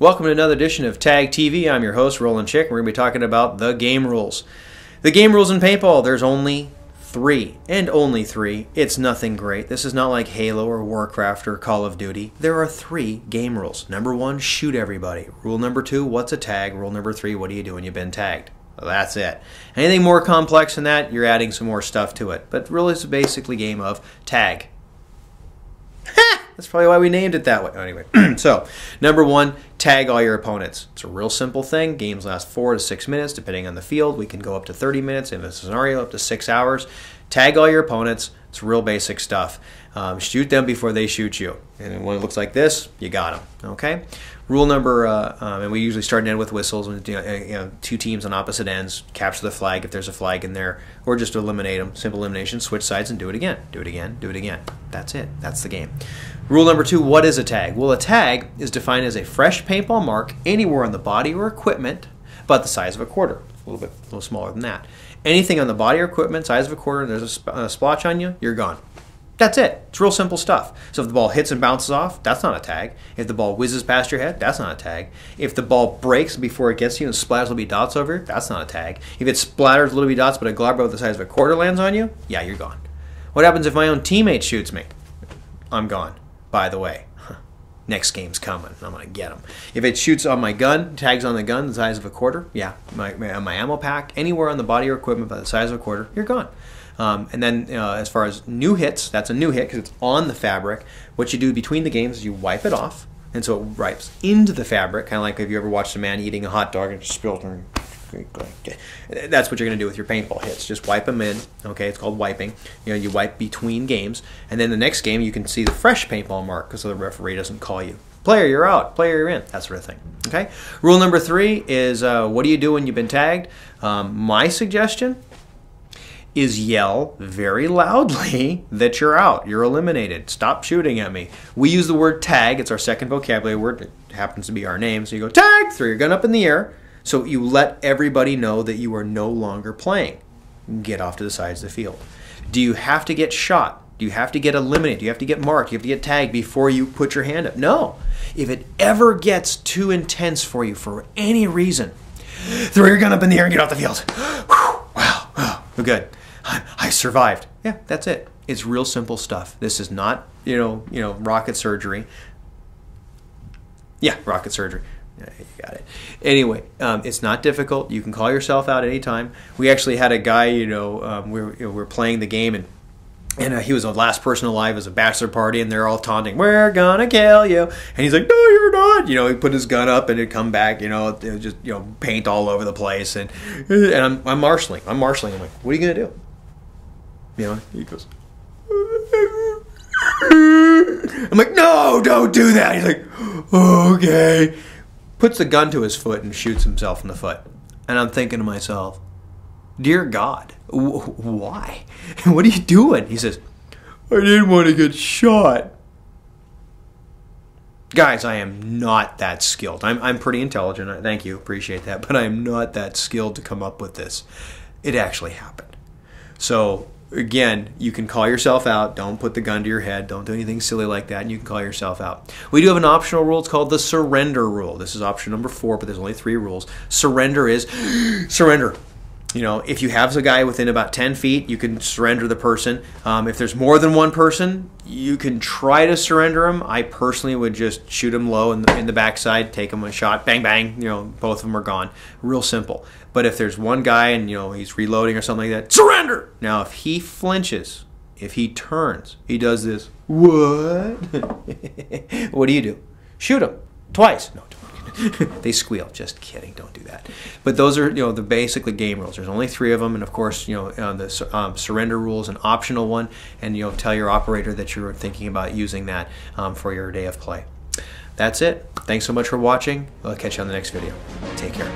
Welcome to another edition of Tag TV. I'm your host, Roland Chick, and we're going to be talking about the game rules. The game rules in paintball, there's only three, and only three. It's nothing great. This is not like Halo or Warcraft or Call of Duty. There are three game rules. Number one, shoot everybody. Rule number two, what's a tag? Rule number three, what do you do when you've been tagged? Well, that's it. Anything more complex than that, you're adding some more stuff to it. But really, it's basically a game of tag. That's probably why we named it that way. Anyway, so number one, tag all your opponents. It's a real simple thing. Games last 4 to 6 minutes, depending on the field. We can go up to 30 minutes. In a scenario, up to 6 hours. Tag all your opponents. It's real basic stuff. Shoot them before they shoot you. And when it looks like this, you got them. Okay? Rule number, and we usually start and end with whistles. When, two teams on opposite ends, capture the flag if there's a flag in there, or just eliminate them. Simple elimination, switch sides, and do it again. Do it again, do it again. That's it. That's the game. Rule number two, what is a tag? Well, a tag is defined as a fresh paintball mark anywhere on the body or equipment, but the size of a quarter. A little smaller than that. Anything on the body or equipment, size of a quarter, there's a splotch on you, you're gone. That's it. It's real simple stuff. So if the ball hits and bounces off, that's not a tag. If the ball whizzes past your head, that's not a tag. If the ball breaks before it gets to you and splatters little bitty dots over it, that's not a tag. If it splatters little bitty dots but a glob about the size of a quarter lands on you, yeah, you're gone. What happens if my own teammate shoots me? I'm gone, by the way. Next game's coming. I'm going to get them. If it shoots on my gun, tags on the gun the size of a quarter, yeah, my ammo pack, anywhere on the body or equipment by the size of a quarter, you're gone. And then as far as new hits, that's a new hit because it's on the fabric. What you do between the games is you wipe it off, and so it wipes into the fabric, kind of like if you ever watched a man eating a hot dog and it spilled. That's what you're going to do with your paintball hits. Just wipe them in. Okay, it's called wiping. You wipe between games, and then the next game you can see the fresh paintball mark because the referee doesn't call you. Player, you're out. Player, you're in. That sort of thing. Okay. Rule number three is what do you do when you've been tagged? My suggestion is yell very loudly that you're out. You're eliminated. Stop shooting at me. We use the word tag. It's our second vocabulary word. It happens to be our name. So you go tag, throw your gun up in the air. So you let everybody know that you are no longer playing. Get off to the sides of the field. Do you have to get shot? Do you have to get eliminated? Do you have to get marked? Do you have to get tagged before you put your hand up? No. If it ever gets too intense for you for any reason, throw your gun up in the air and get off the field. Wow, good. I survived. Yeah, that's it. It's real simple stuff. This is not, rocket surgery. Yeah, rocket surgery. Yeah, you got it. Anyway, it's not difficult. You can call yourself out anytime. We actually had a guy, we were playing the game, and he was the last person alive. It was a bachelor party, and they're all taunting, "We're gonna kill you!" And he's like, "No, you're not." He put his gun up, and it'd come back. It was just paint all over the place, and I'm marshalling. I'm like, "What are you gonna do?" He goes, I'm like, "No, don't do that." He's like, "Okay." Puts the gun to his foot and shoots himself in the foot. And I'm thinking to myself, dear God, why? What are you doing? He says, "I didn't want to get shot." Guys, I am not that skilled. I'm pretty intelligent. Thank you. Appreciate that. But I'm not that skilled to come up with this. It actually happened. So again, you can call yourself out. Don't put the gun to your head. Don't do anything silly like that, and you can call yourself out. We do have an optional rule. It's called the surrender rule. This is option number 4, but there's only 3 rules. Surrender is surrender. If you have a guy within about 10 feet, you can surrender the person. If there's more than one person, you can try to surrender him. I personally would just shoot him low in the backside, take him a shot, bang, bang. Both of them are gone. Real simple. But if there's one guy and he's reloading or something like that, surrender. Now, if he flinches, if he turns, he does this. What? What do? Shoot him twice. No. They squeal. Just kidding. Don't do that. But those are the basically game rules. There's only 3 of them, and of course the surrender rule is an optional one, and tell your operator that you're thinking about using that for your day of play. That's it. Thanks so much for watching. I'll catch you on the next video. Take care.